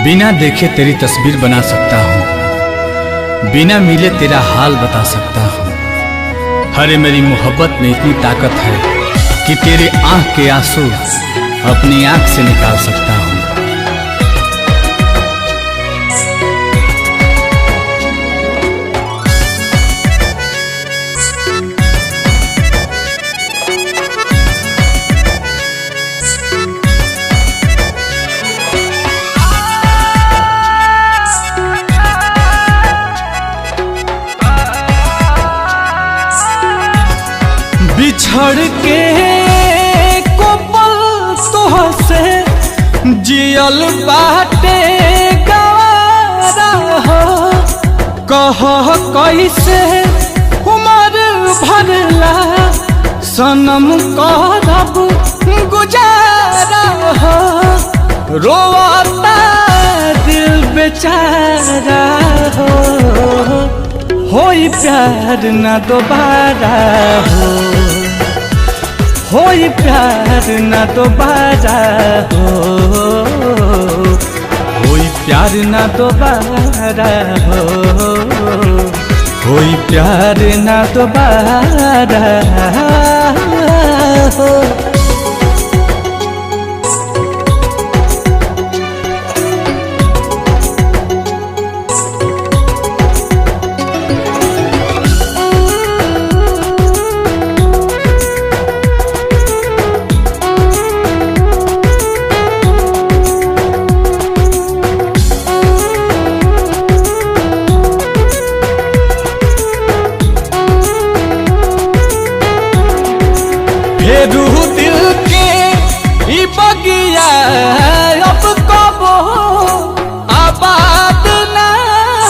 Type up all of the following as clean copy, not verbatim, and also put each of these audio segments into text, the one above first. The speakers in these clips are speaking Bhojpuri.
बिना देखे तेरी तस्वीर बना सकता हूँ, बिना मिले तेरा हाल बता सकता हूँ। हरे मेरी मोहब्बत में इतनी ताकत है कि तेरे आँख के आंसू अपनी आँख से निकाल सकता हूँ। बिछड़ के कोपल तोहसे जियल बाटे गवारा हो। कह कैसे उमर भरला सनम करब गुजारा हो। रोता दिल बेचारा हो, होई प्यार ना दोबारा हो, होई प्यार ना दोबारा हो, होई प्यार ना दोबारा हो, होई प्यार ना दोबारा हो। फेरू दिल के ई बगिया अब कबो आबाद ना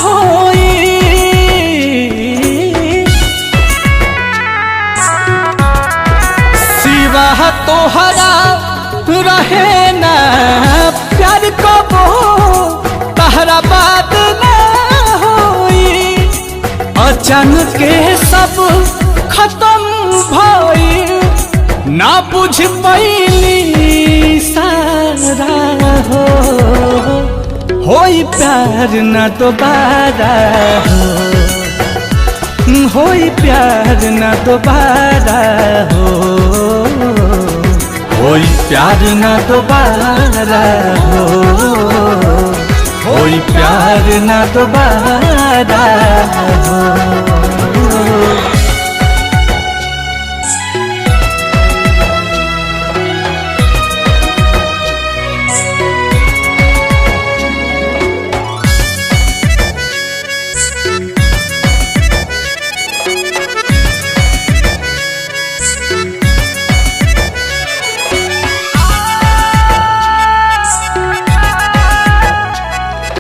होई। सिवा तोहरा रहे ना प्यार कबो तहरा बात ना होई। अचानक के सब खत्म भई, ना बुझ पैली सारा हो। होई प्यार ना दोबारा हो, होई प्यार ना दोबारा हो, होई प्यार ना दोबारा हो, होई प्यार ना दोबारा हो।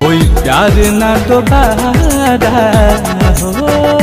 कोई प्यार ना दोबारा हो।